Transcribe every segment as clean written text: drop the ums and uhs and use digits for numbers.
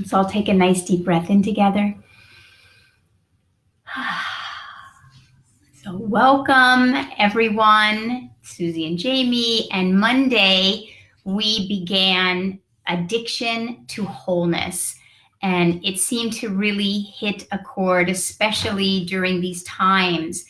So I'll take a nice deep breath in together. So welcome everyone, Suzi and Jamie. And Monday we began addiction to wholeness. And it seemed to really hit a chord, especially during these times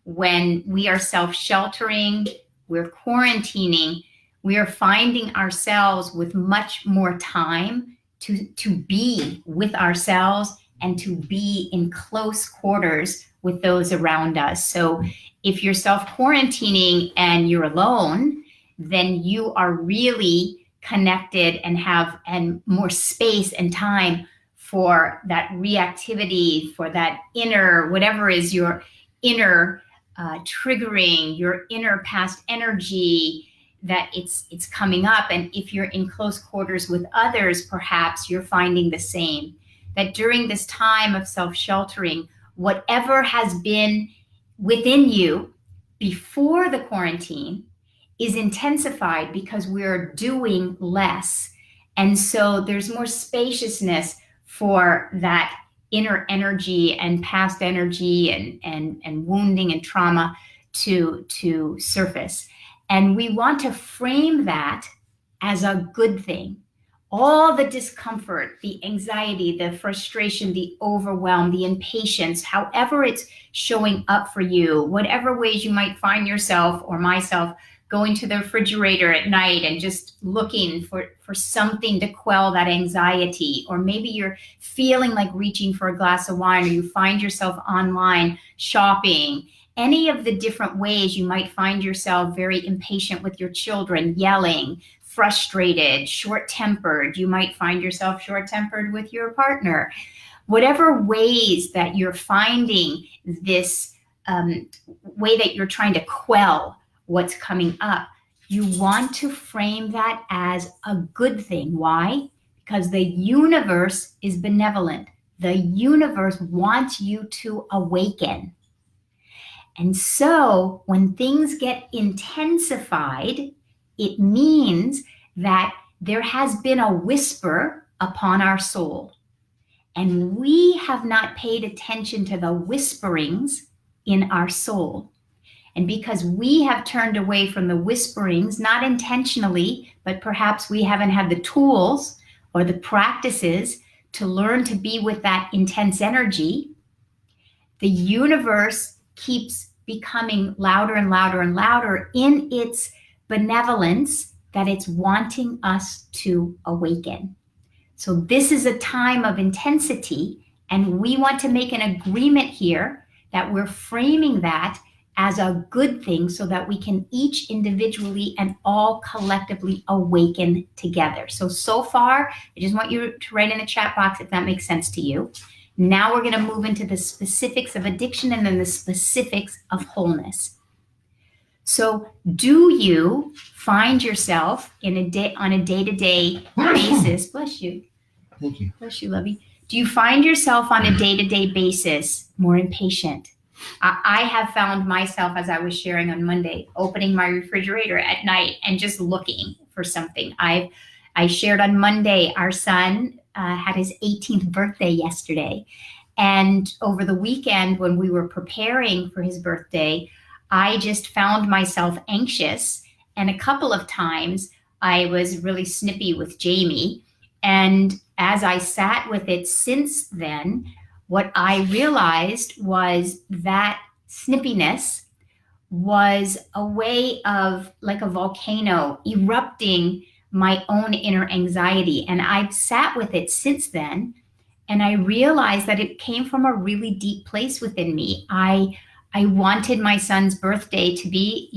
when we are self-sheltering, we're quarantining, we are finding ourselves with much more time to be with ourselves and to be in close quarters with those around us. So if you're self-quarantining and you're alone, then you are really connected and have more space and time for that reactivity, for that inner, whatever is your inner triggering, your inner past energy, that it's coming up. And if you're in close quarters with others, perhaps you're finding the same, that during this time of self-sheltering, whatever has been within you before the quarantine is intensified because we're doing less. And so there's more spaciousness for that inner energy and past energy and wounding and trauma to surface. And we want to frame that as a good thing. All the discomfort, the anxiety, the frustration, the overwhelm, the impatience, however it's showing up for you, whatever ways you might find yourself or myself going to the refrigerator at night and just looking for something to quell that anxiety, or maybe you're feeling like reaching for a glass of wine, or you find yourself online shopping. Any of the different ways you might find yourself very impatient with your children, yelling, frustrated, short-tempered. You might find yourself short-tempered with your partner. Whatever ways that you're finding this way that you're trying to quell what's coming up, you want to frame that as a good thing. Why? Because the universe is benevolent. The universe wants you to awaken. And so when things get intensified, it means that there has been a whisper upon our soul. And we have not paid attention to the whisperings in our soul. And because we have turned away from the whisperings, not intentionally, but perhaps we haven't had the tools or the practices to learn to be with that intense energy, the universe keeps becoming louder and louder and louder in its benevolence that it's wanting us to awaken. So this is a time of intensity, and we want to make an agreement here that we're framing that as a good thing so that we can each individually and all collectively awaken together. So far, I just want you to write in the chat box if that makes sense to you. Now we're going to move into the specifics of addiction and then the specifics of wholeness. So do you find yourself on a day-to-day basis, bless you. Thank you. Bless you, lovey. Do you find yourself on a day-to-day basis more impatient? I have found myself, as I was sharing on Monday, opening my refrigerator at night and just looking for something. I shared on Monday, our son had his 18th birthday yesterday. And over the weekend, when we were preparing for his birthday, I just found myself anxious. And a couple of times I was really snippy with Jamie. And as I sat with it since then, what I realized was that snippiness was a way of, like a volcano, erupting my own inner anxiety. And I've sat with it since then, and I realized that it came from a really deep place within me. I wanted my son's birthday to be,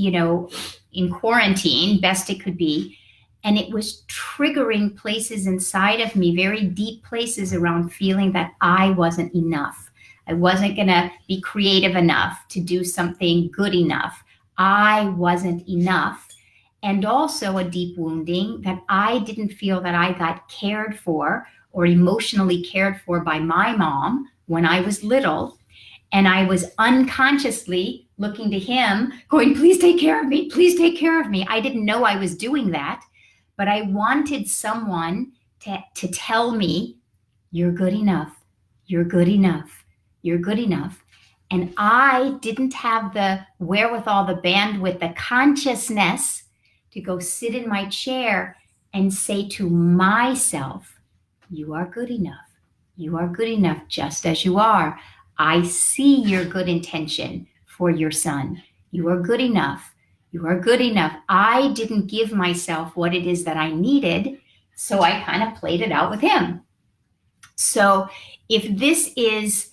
in quarantine, best it could be. And it was triggering places inside of me, very deep places around feeling that I wasn't enough. I wasn't going to be creative enough to do something good enough. I wasn't enough. And also a deep wounding that I didn't feel that I got cared for or emotionally cared for by my mom when I was little. And I was unconsciously looking to him, going, please take care of me, please take care of me. I didn't know I was doing that, but I wanted someone to tell me You're good enough. You're good enough. You're good enough. And I didn't have the wherewithal, the bandwidth, the consciousness to go sit in my chair and say to myself, you are good enough. You are good enough just as you are. I see your good intention for your son. You are good enough. You are good enough. I didn't give myself what it is that I needed, so I kind of played it out with him. So if this is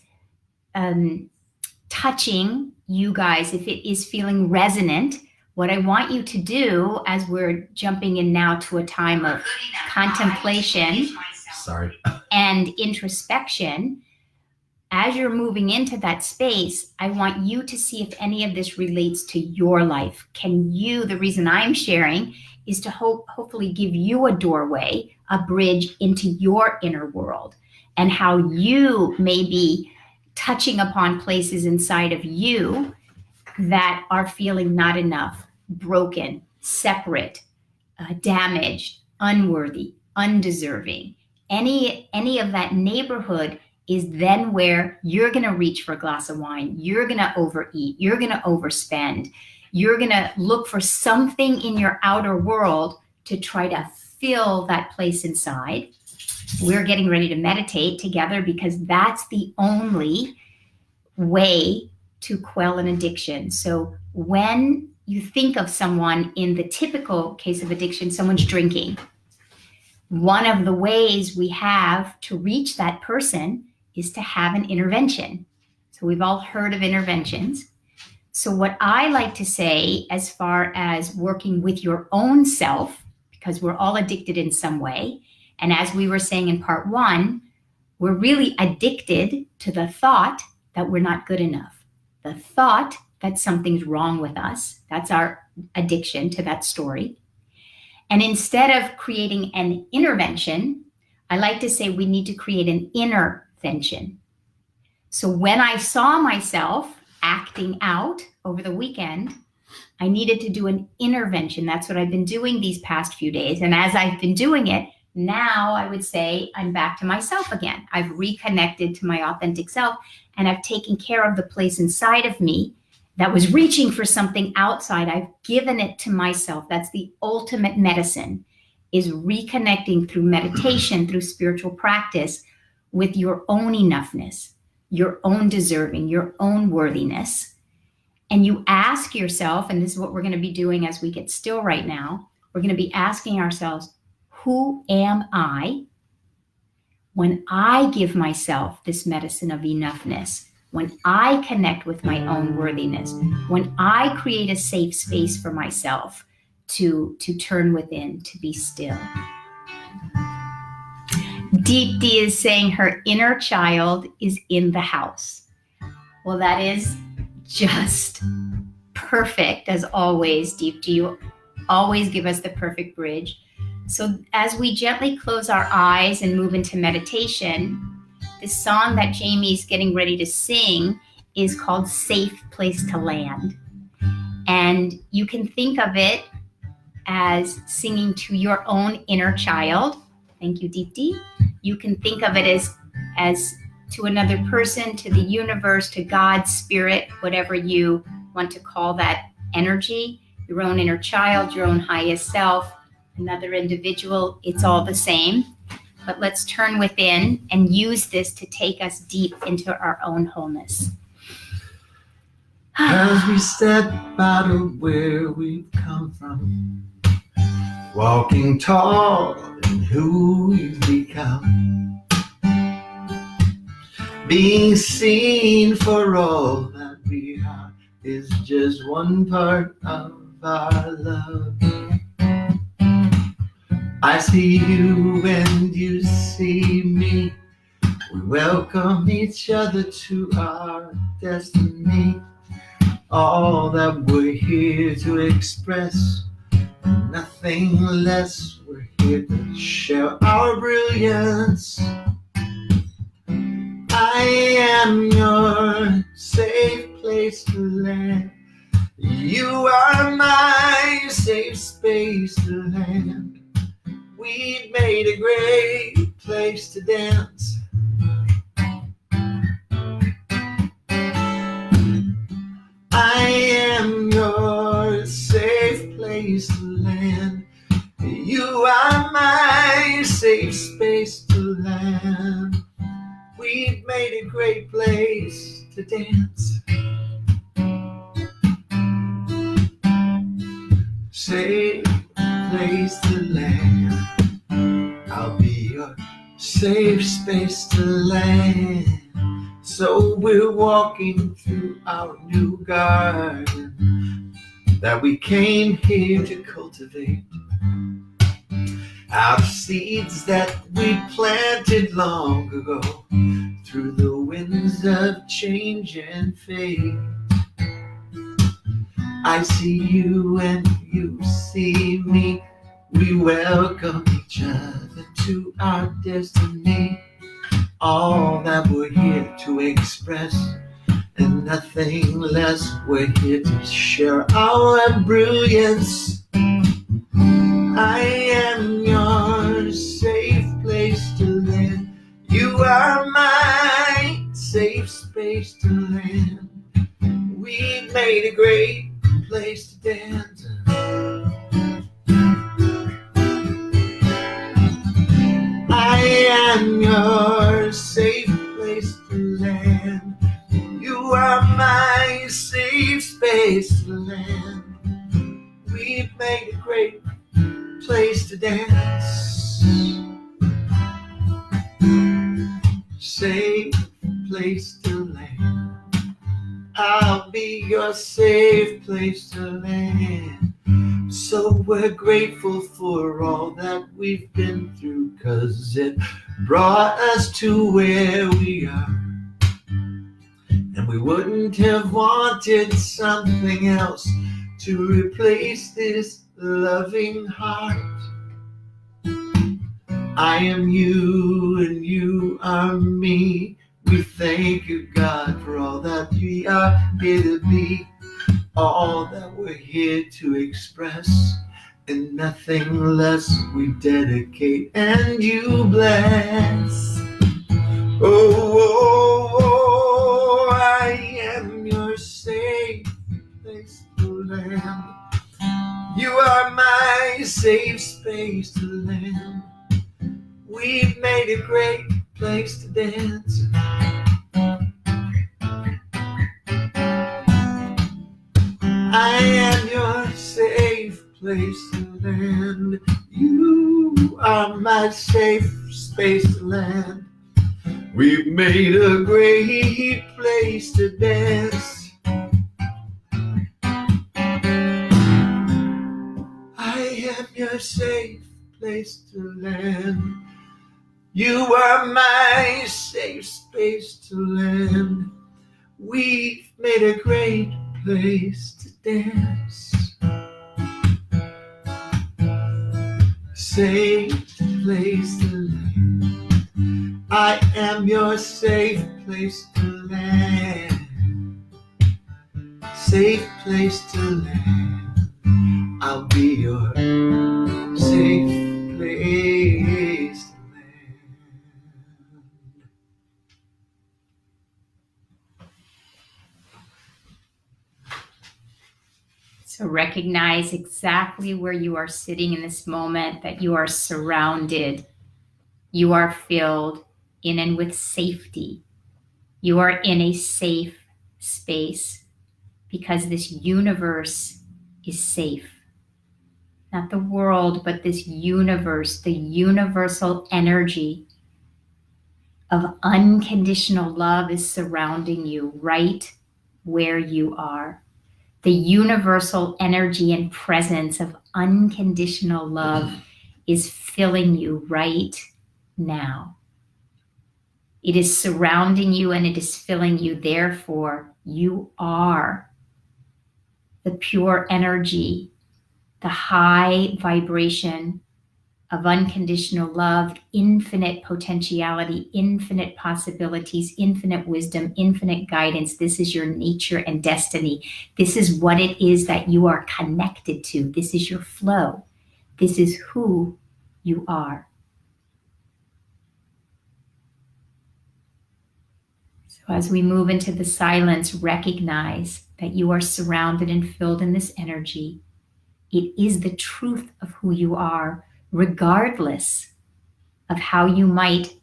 touching you guys, if it is feeling resonant, what I want you to do as we're jumping in now to a time of contemplation and introspection, as you're moving into that space, I want you to see if any of this relates to your life. The reason I'm sharing is to hopefully give you a doorway, a bridge into your inner world, and how you may be touching upon places inside of you that are feeling not enough, broken, separate, damaged, unworthy, undeserving. Any of that neighborhood is then where you're going to reach for a glass of wine. You're going to overeat. You're going to overspend. You're going to look for something in your outer world to try to fill that place inside. We're getting ready to meditate together because that's the only way to quell an addiction. So when you think of someone, in the typical case of addiction, someone's drinking, one of the ways we have to reach that person is to have an intervention. So we've all heard of interventions. So what I like to say, as far as working with your own self, because we're all addicted in some way, and as we were saying in part one, we're really addicted to the thought that we're not good enough, the thought that something's wrong with us. That's our addiction to that story. And instead of creating an intervention, I like to say we need to create an intervention. So when I saw myself acting out over the weekend, I needed to do an intervention. That's what I've been doing these past few days. And as I've been doing it, now I would say I'm back to myself again. I've reconnected to my authentic self, and I've taken care of the place inside of me that was reaching for something outside. I've given it to myself. That's the ultimate medicine, is reconnecting through meditation, through spiritual practice, with your own enoughness, your own deserving, your own worthiness. And you ask yourself, and this is what we're going to be doing as we get still right now, we're going to be asking ourselves, who am I when I give myself this medicine of enoughness? When I connect with my own worthiness, when I create a safe space for myself to turn within, to be still. Deep D is saying her inner child is in the house. Well, that is just perfect, as always. Deep D, you always give us the perfect bridge. So as we gently close our eyes and move into meditation, the song that Jamie's getting ready to sing is called Safe Place to Land. And you can think of it as singing to your own inner child. Thank you, Deepti. You can think of it as to another person, to the universe, to God's spirit, whatever you want to call that energy, your own inner child, your own highest self, another individual. It's all the same. But let's turn within and use this to take us deep into our own wholeness. As we step out of where we've come from, walking tall in who we've become, being seen for all that we are is just one part of our love. I see you and you see me. We welcome each other to our destiny. All that we're here to express, nothing less. We're here to share our brilliance. I am your safe place to land. You are my safe space to land. We made a great place to dance. to land. We've made a great place to dance. Safe place to land. I'll be your safe space to land. So we're walking through our new garden that we came here to cultivate. Out of seeds that we planted long ago, through the winds of change and fate. I see you and you see me. We welcome each other to our destiny. All that we're here to express and nothing less. We're here to share our brilliance. I am your safe place to land. You are my safe space to land. We've made a great place to dance. I am your safe place to land. You are my safe space to land. We've made a great place to dance. Safe place to land. I'll be your safe place to land. So we're grateful for all that we've been through, 'cause it brought us to where we are. And we wouldn't have wanted something else to replace this loving heart. I am you and you are me. We thank you, God, for all that we are here to be. All that we're here to express and nothing less. We dedicate and you bless. Oh, oh, oh, I am your safe place to land. You are my safe space to land. We've made a great place to dance. I am your safe place to land. You are my safe space to land. We've made a great place to dance. I am your safe place to land. You are my safe space to land. We've made a great place to dance. Safe place to land. I am your safe place to land. Safe place to land. I'll be your safe place to land. So recognize exactly where you are sitting in this moment, that you are surrounded. You are filled in and with safety. You are in a safe space because this universe is safe. Not the world, but this universe, the universal energy of unconditional love is surrounding you right where you are. The universal energy and presence of unconditional love is filling you right now. It is surrounding you and it is filling you. Therefore, you are the pure energy, the high vibration of unconditional love, infinite potentiality, infinite possibilities, infinite wisdom, infinite guidance. This is your nature and destiny. This is what it is that you are connected to. This is your flow. This is who you are. So as we move into the silence, recognize that you are surrounded and filled in this energy. It is the truth of who you are, regardless of how you might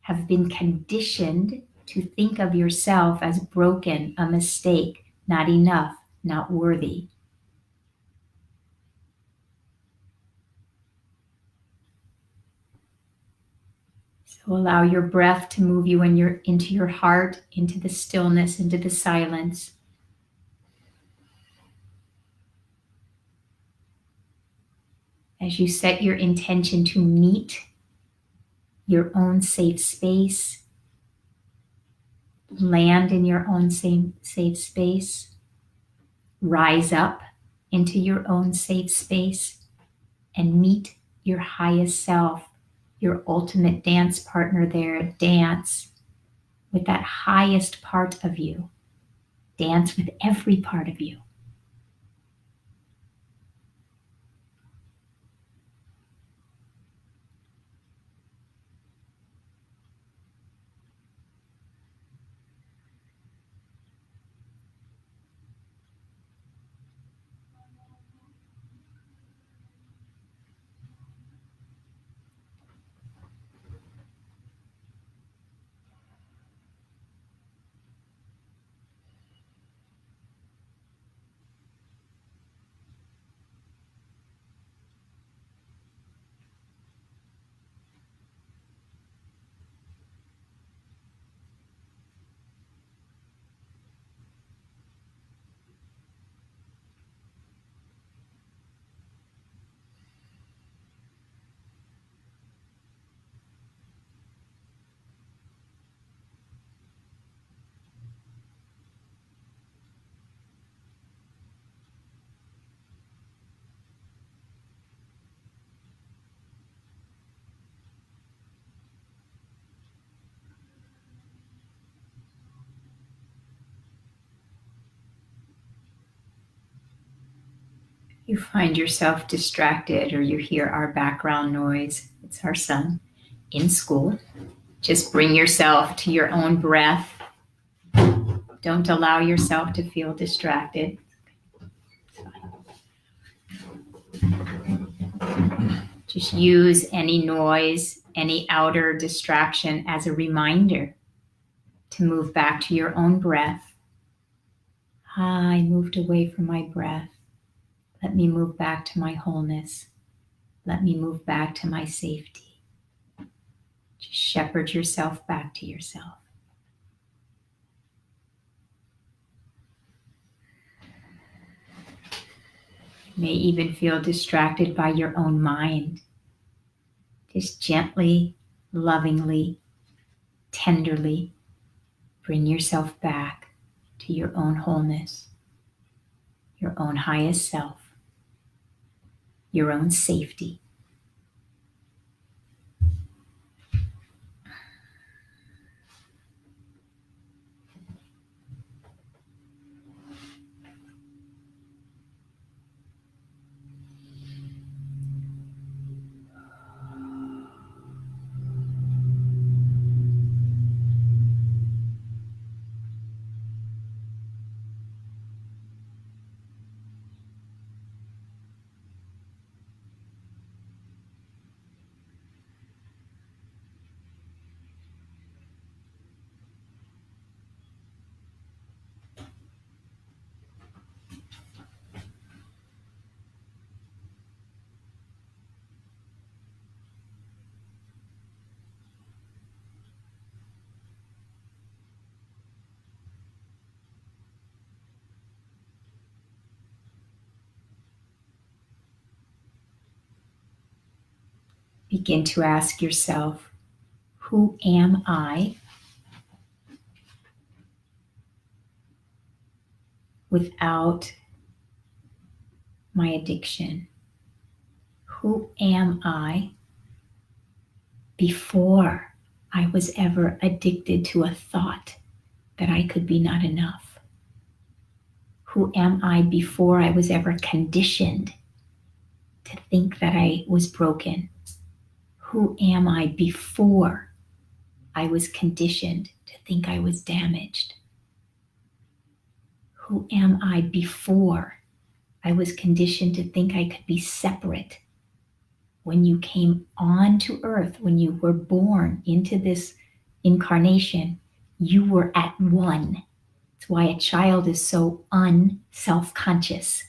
have been conditioned to think of yourself as broken, a mistake, not enough, not worthy. So allow your breath to move you into your heart, into the stillness, into the silence. As you set your intention to meet your own safe space, land in your own safe space, rise up into your own safe space, and meet your highest self, your ultimate dance partner there. Dance with that highest part of you. Dance with every part of you. You find yourself distracted or you hear our background noise. It's our son in school. Just bring yourself to your own breath. Don't allow yourself to feel distracted. Just use any noise, any outer distraction as a reminder to move back to your own breath. I moved away from my breath. Let me move back to my wholeness. Let me move back to my safety. Just shepherd yourself back to yourself. You may even feel distracted by your own mind. Just gently, lovingly, tenderly bring yourself back to your own wholeness, your own highest self, your own safety. Begin to ask yourself, who am I without my addiction? Who am I before I was ever addicted to a thought that I could be not enough? Who am I before I was ever conditioned to think that I was broken? Who am I before I was conditioned to think I was damaged? Who am I before I was conditioned to think I could be separate when you came onto earth, when you were born into this incarnation, you were at one. It's why a child is so unself-conscious.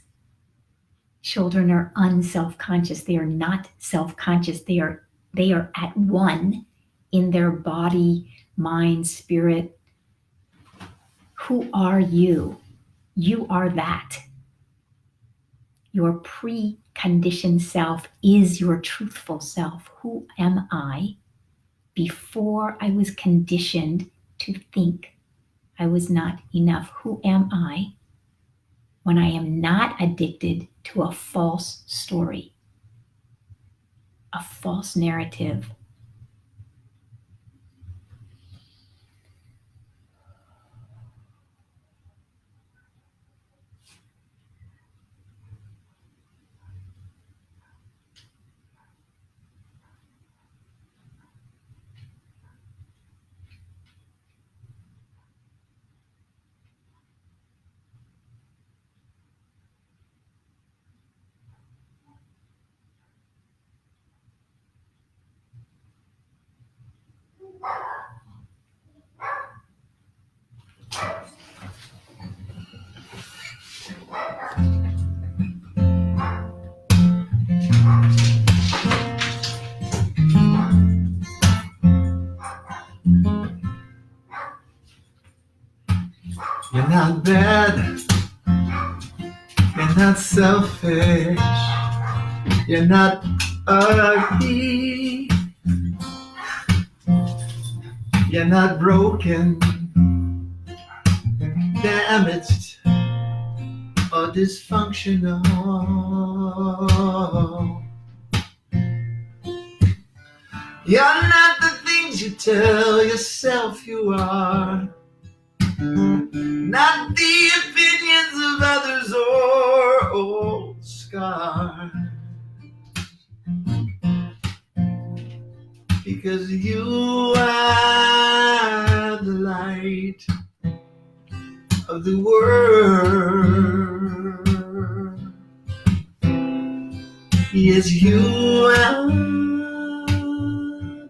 Children are unself-conscious. They are not self-conscious. They are at one in their body, mind, spirit. Who are you? You are that. Your preconditioned self is your truthful self. Who am I? Before I was conditioned to think I was not enough. Who am I when I am not addicted to a false story, a false narrative? You're not bad. You're not selfish. You're not ugly. You're not broken, damaged, or dysfunctional. You're not the things you tell yourself you are. Not the opinions of others or old scars. Because you are the light of the world. Yes, you are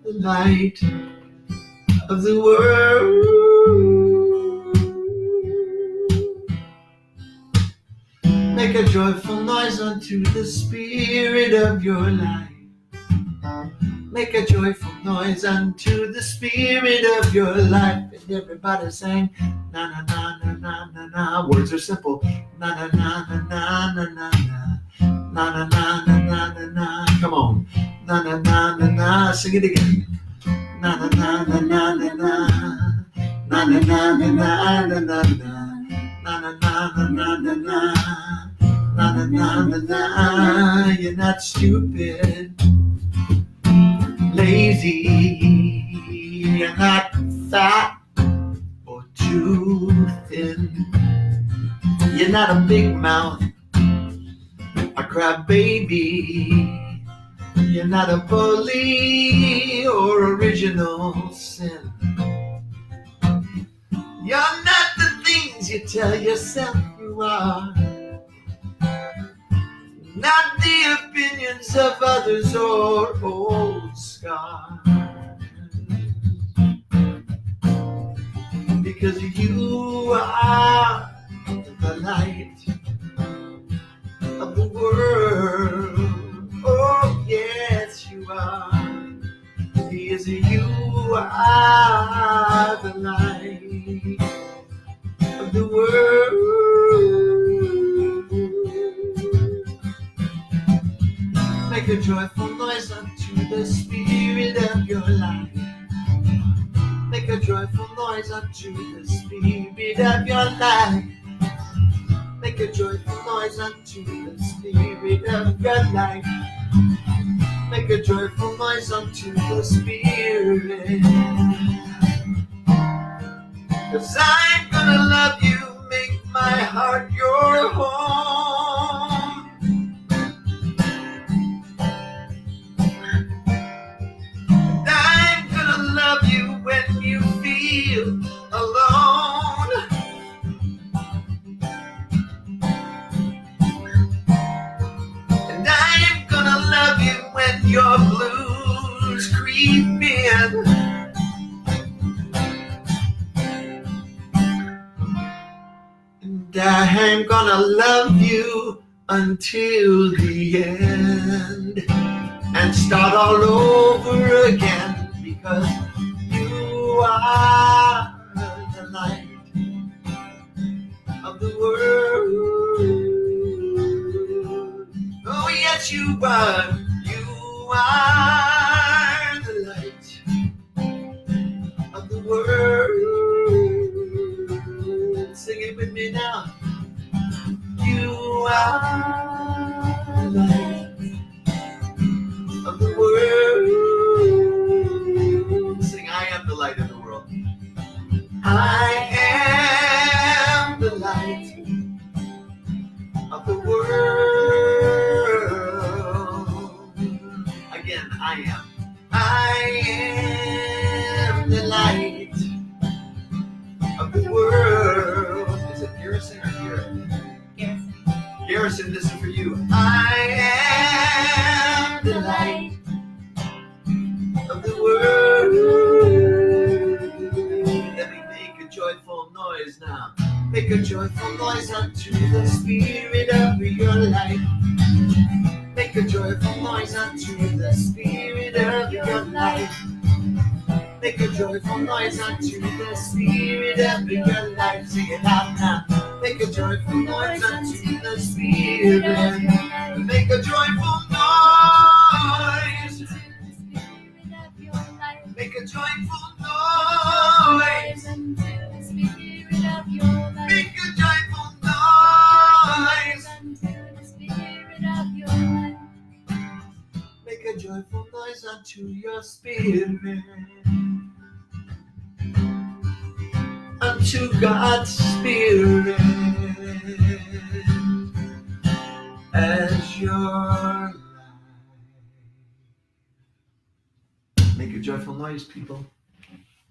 the light of the world. Make a joyful noise unto the Spirit of your life. Make a joyful noise unto the Spirit of your life. And everybody sang, na na na na na na na. Words are simple. Na na na na na na na na. Na na na na na na na. Come on. Na na na na na. Sing it again. Na na na na na na na. Na na na na na na na na. Na na na na na na na. Na na na na na. You're not stupid, lazy, you're not fat or too thin. You're not a big mouth, a crybaby. You're not a bully or original sin. You're not the things you tell yourself you are. Not the opinions of others or old scars. Because you are the light of the world. Oh, yes, you are. Yes, you are the light of the world. Make a joyful noise unto the Spirit of your life. Make a joyful noise unto the Spirit of your life. Make a joyful noise unto the Spirit of your life. Make a joyful noise unto the Spirit. 'Cause I'm gonna love you, make my heart your home. And I'm gonna love you when you feel alone. And I'm gonna love you when you're I'm gonna love you until the end and start all over again, because you are the light of the world. Oh yes, you are. You are the light of the world. Sing it with me now. You are the light of the world. Sing, I am the light of the world. I am the light of the world. Again, I am. I am the light of the world. Is it Garrison or Garrett? Garrison. Garrison, this is for you. I am the light of the world. Let me make a joyful noise now. Make a joyful noise unto the Spirit of your life. Make a joyful noise unto the Spirit of your life. Make a joyful noise unto the Spirit of your life. Sing it out now. Make a joyful noise unto the Spirit of your life. Make a joyful noise. Make a joyful noise. Make a joyful noise. Make a joyful noise unto your spirit. Unto God's Spirit as your light. Make a joyful noise, people.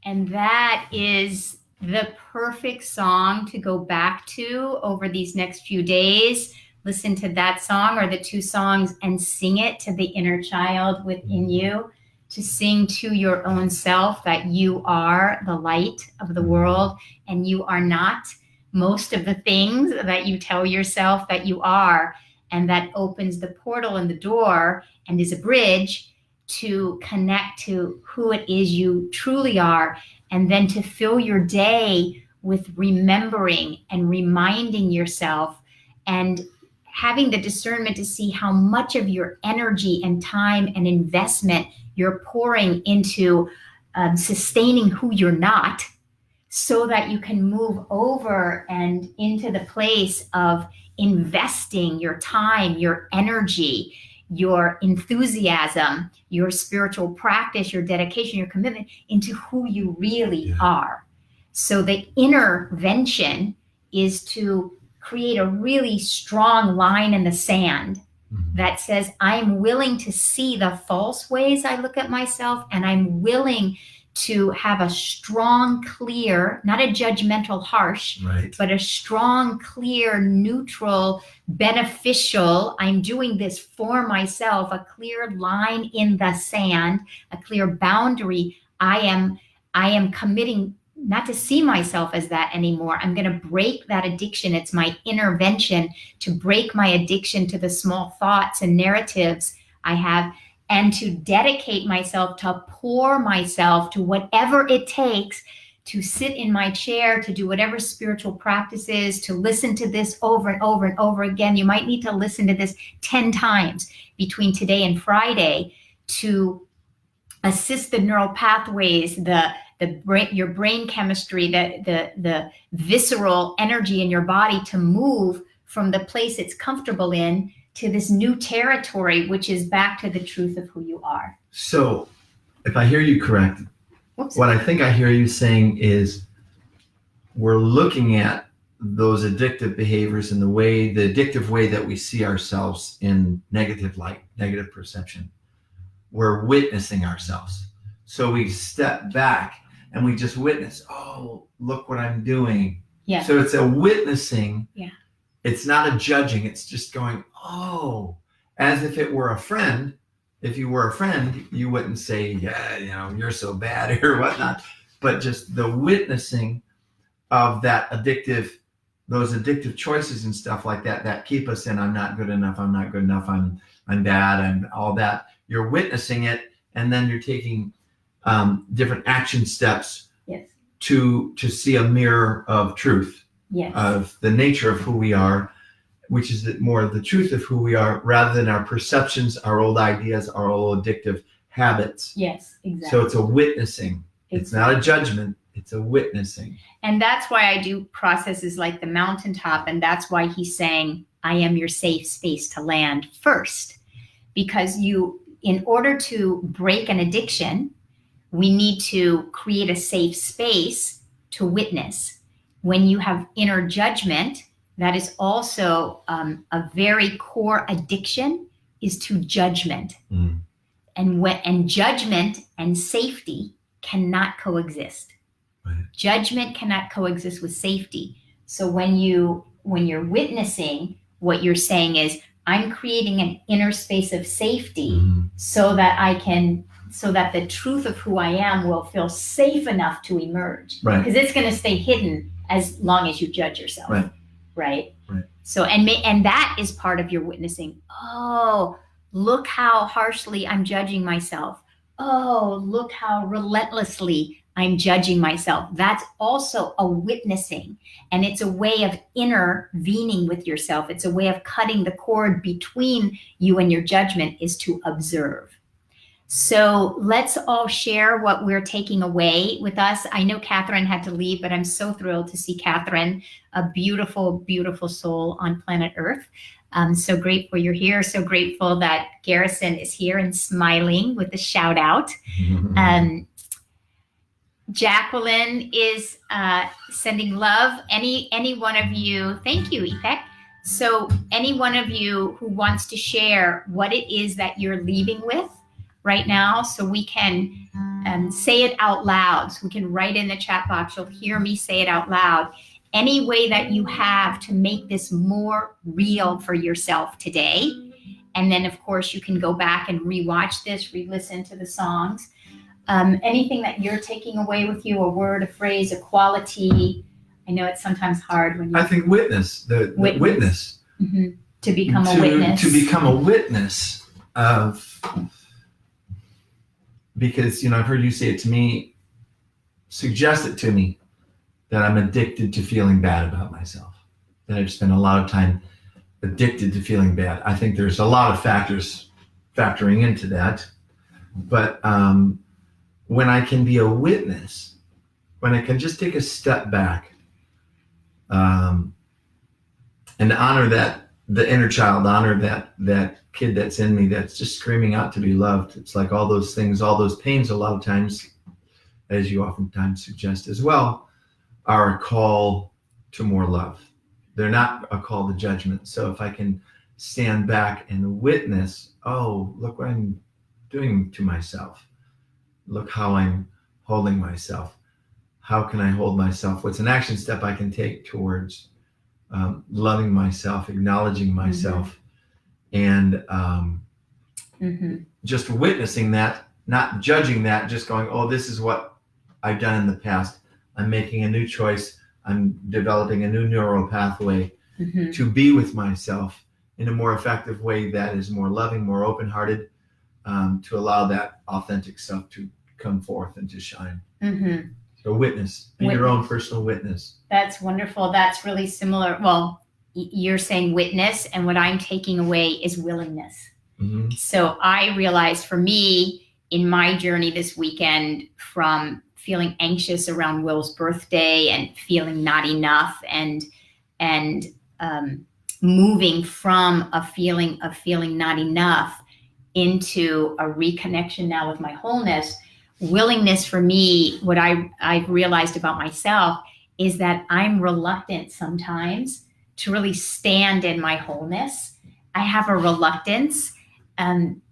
And that is the perfect song to go back to over these next few days. Listen to that song or the two songs and sing it to the inner child within you, to sing to your own self that you are the light of the world and you are not most of the things that you tell yourself that you are. And that opens the portal and the door and is a bridge to connect to who it is you truly are, and then to fill your day with remembering and reminding yourself and having the discernment to see how much of your energy and time and investment you're pouring into sustaining who you're not, so that you can move over and into the place of investing your time, your energy, your enthusiasm, your spiritual practice, your dedication, your commitment into who you really are. So the intervention is to create a really strong line in the sand that says, I'm willing to see the false ways I look at myself, and I'm willing to have a strong, clear, not a judgmental, harsh, but a strong, clear, neutral, beneficial, I'm doing this for myself, a clear line in the sand, a clear boundary. I am committing not to see myself as that anymore. I'm going to break that addiction. It's my intervention to break my addiction to the small thoughts and narratives I have, and to dedicate myself to pour myself to whatever it takes to sit in my chair, to do whatever spiritual practices, to listen to this over and over and over again. You might need to listen to this 10 times between today and Friday to assist the neural pathways, your brain chemistry, the visceral energy in your body to move from the place it's comfortable in to this new territory, which is back to the truth of who you are. So, if I hear you correct, what I think I hear you saying is we're looking at those addictive behaviors and the addictive way that we see ourselves in negative light, negative perception. We're witnessing ourselves. So we step back and we just witness, oh, look what I'm doing. Yeah. So it's a witnessing. Yeah. It's not a judging. It's just going, oh, as if it were a friend. If you were a friend, you wouldn't say, yeah, you're so bad or whatnot, but just the witnessing of that addictive those addictive choices and stuff like that that keep us in I'm not good enough, I'm not good enough, I'm bad, I'm all that. You're witnessing it, and then you're taking different action steps Yes. to see a mirror of truth, Yes. of the nature of who we are, which is more of the truth of who we are, rather than our perceptions, our old ideas, our old addictive habits. Yes, exactly. So it's a witnessing. Exactly. It's not a judgment. It's a witnessing. And that's why I do processes like the mountaintop. And that's why he's saying, I am your safe space to land first. Because in order to break an addiction, we need to create a safe space to witness. When you have inner judgment, that is also a very core addiction is to judgment. Mm. And judgment and safety cannot coexist. Right. Judgment cannot coexist with safety. So when you're witnessing, what you're saying is, I'm creating an inner space of safety so that the truth of who I am will feel safe enough to emerge. Right. Because it's going to stay hidden as long as you judge yourself. Right. Right. Right. So and that is part of your witnessing. Oh, look how harshly I'm judging myself. Oh, look how relentlessly I'm judging myself. That's also a witnessing. And it's a way of intervening with yourself. It's a way of cutting the cord between you and your judgment, is to observe. So let's all share what we're taking away with us. I know Catherine had to leave, but I'm so thrilled to see Catherine, a beautiful, beautiful soul on planet Earth. So grateful you're here. So grateful that Garrison is here and smiling with a shout out. Jacqueline is sending love. Any one of you, thank you, Ipek. So any one of you who wants to share what it is that you're leaving with right now, so we can say it out loud. So we can write in the chat box. You'll hear me say it out loud. Any way that you have to make this more real for yourself today. And then, of course, you can go back and rewatch this, re-listen to the songs. Anything that you're taking away with you, a word, a phrase, a quality. I know it's sometimes hard when you... I think witness, the witness. Mm-hmm. To become a witness. To become a witness of... Because, I've heard you say it to me, suggest it to me, that I'm addicted to feeling bad about myself. That I've spent a lot of time addicted to feeling bad. I think there's a lot of factors factoring into that. But when I can be a witness, when I can just take a step back and honor the inner child, honor that kid that's in me that's just screaming out to be loved. It's like all those things, all those pains, a lot of times, as you oftentimes suggest as well, are a call to more love. They're not a call to judgment. So if I can stand back and witness, oh, look what I'm doing to myself. Look how I'm holding myself. How can I hold myself? What's an action step I can take towards loving myself, acknowledging myself, and just witnessing that, not judging that, just going, oh, this is what I've done in the past. I'm making a new choice. I'm developing a new neural pathway to be with myself in a more effective way that is more loving, more open-hearted, to allow that authentic self to come forth and to shine. So witness, be your own personal witness. That's wonderful. That's really similar. Well, you're saying witness, and what I'm taking away is willingness. So I realized for me in my journey this weekend, from feeling anxious around Will's birthday and feeling not enough and moving from a feeling of feeling not enough into a reconnection now with my wholeness, willingness for me, what I've realized about myself is that I'm reluctant sometimes to really stand in my wholeness. I have a reluctance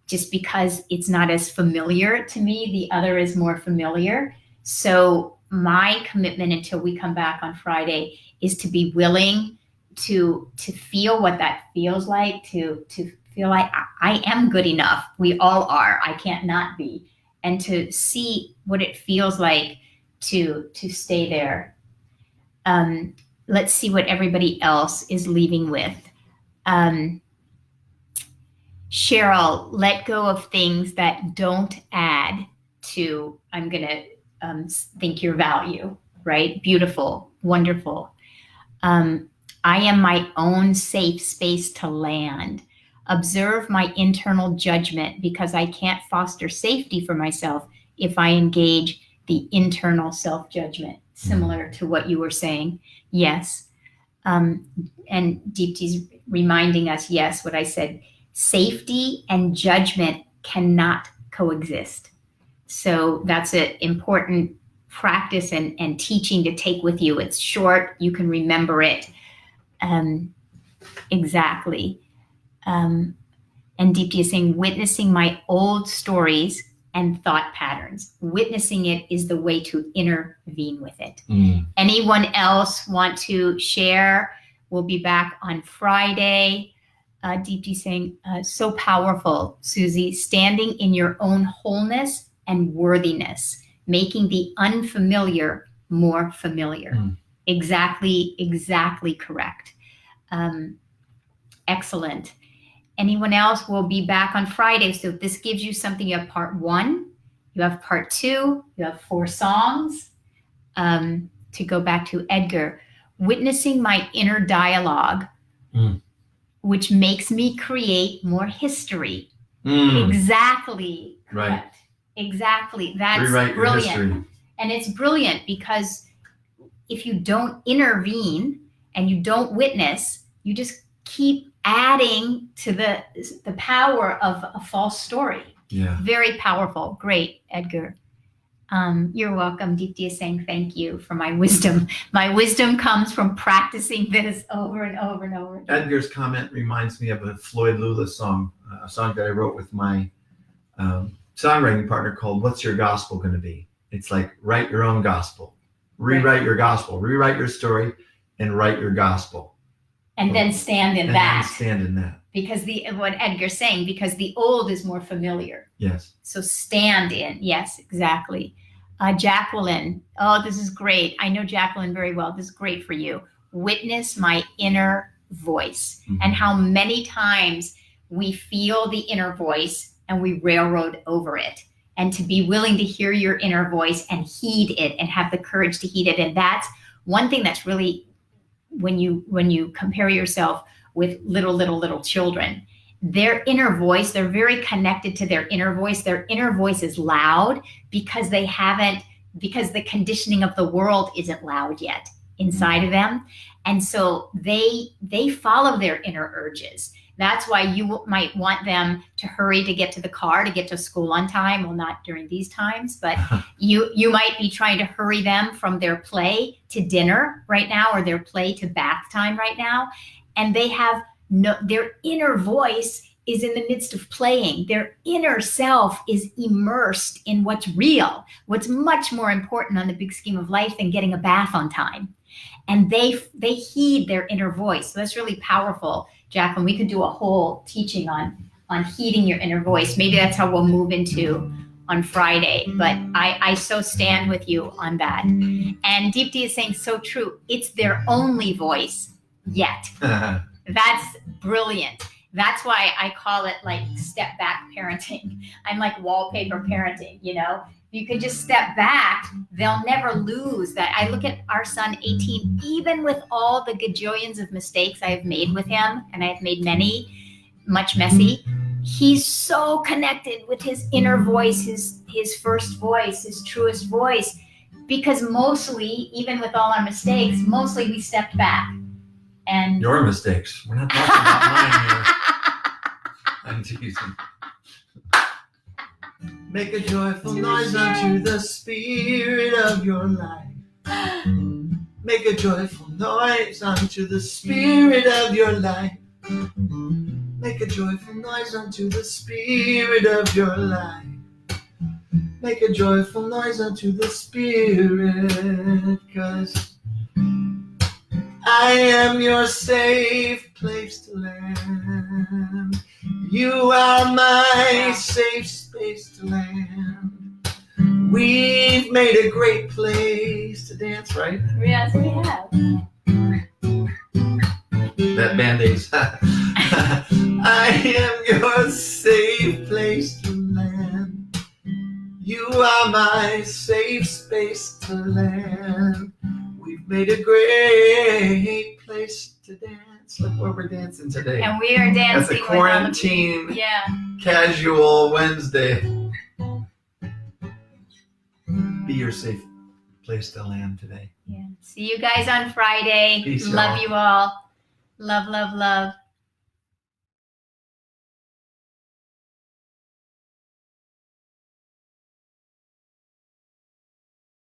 just because it's not as familiar to me. The other is more familiar. So my commitment until we come back on Friday is to be willing to feel what that feels like, to feel like I am good enough. We all are. I can't not be. And to see what it feels like to stay there. let's see what everybody else is leaving with. Cheryl, let go of things that don't add to, I'm going to think your value, right? Beautiful, wonderful. I am my own safe space to land. Observe my internal judgment because I can't foster safety for myself if I engage the internal self-judgment, similar to what you were saying. Yes. And Deepti's reminding us, yes, what I said, safety and judgment cannot coexist. So that's an important practice and teaching to take with you. It's short, you can remember it. Exactly. And Deepti is saying, witnessing my old stories and thought patterns. Witnessing it is the way to intervene with it. Anyone else want to share? We'll be back on Friday. Deepti saying, so powerful, Suzi, standing in your own wholeness and worthiness, making the unfamiliar more familiar. Exactly correct. Excellent. Anyone else? Will be back on Friday. So if this gives you something, you have part 1, you have part 2, you have 4 songs. To go back to Edgar, witnessing my inner dialogue, which makes me create more history. Exactly. Right. Correct. Exactly. That's Rewrite your brilliant. history. And it's brilliant because if you don't intervene and you don't witness, you just keep adding to the power of a false story. Yeah. Very powerful. Great, Edgar. You're welcome. Deepti is saying thank you for my wisdom. My wisdom comes from practicing this over and over and over again. Edgar's comment reminds me of a Floyd Lula song, a song that I wrote with my songwriting partner called What's Your Gospel Gonna Be? It's like, write your own gospel. Rewrite your gospel. Rewrite your story and write your gospel. And then stand in and that. Then stand in that. Because what Edgar's saying, because the old is more familiar. Yes. So stand in. Yes, exactly. Jacqueline. Oh, this is great. I know Jacqueline very well. This is great for you. Witness my inner voice and how many times we feel the inner voice and we railroad over it. And to be willing to hear your inner voice and heed it and have the courage to heed it. And that's one thing that's really, when you compare yourself with little children, their inner voice, they're very connected to their inner voice. Their inner voice is loud because because the conditioning of the world isn't loud yet inside of them. And so they follow their inner urges. That's why you might want them to hurry to get to the car, to get to school on time. Well, not during these times, but you might be trying to hurry them from their play to dinner right now, or their play to bath time right now. And they have their inner voice is in the midst of playing. Their inner self is immersed in what's real, what's much more important on the big scheme of life than getting a bath on time. And they heed their inner voice. So that's really powerful, Jacqueline. We could do a whole teaching on heeding your inner voice. Maybe that's how we'll move into on Friday. But I so stand with you on that. And Deepti is saying so true. It's their only voice yet. That's brilliant. That's why I call it like step back parenting. I'm like wallpaper parenting, you know? You can just step back, they'll never lose that. I look at our son, 18, even with all the gajillions of mistakes I have made with him, and I have made many, much messy, he's so connected with his inner voice, his first voice, his truest voice, because mostly, even with all our mistakes, mostly we stepped back. And your mistakes. We're not talking about mine here. I'm teasing. Make a joyful noise unto the Spirit of your life. Make a joyful noise unto the Spirit of your life. Make a joyful noise unto the Spirit of your life. Make a joyful noise unto the Spirit, 'cause I am your safe place to land. You are my safe space to land. We've made a great place to dance, right? Yes, we have. That Band-Aid. I am your safe place to land. You are my safe space to land. We've made a great place to dance. Look where we're dancing today. And we are dancing. That's a quarantine Yeah. casual Wednesday. Be your safe place to land today. Yeah. See you guys on Friday. Peace, Love y'all. you all. Love, love, love.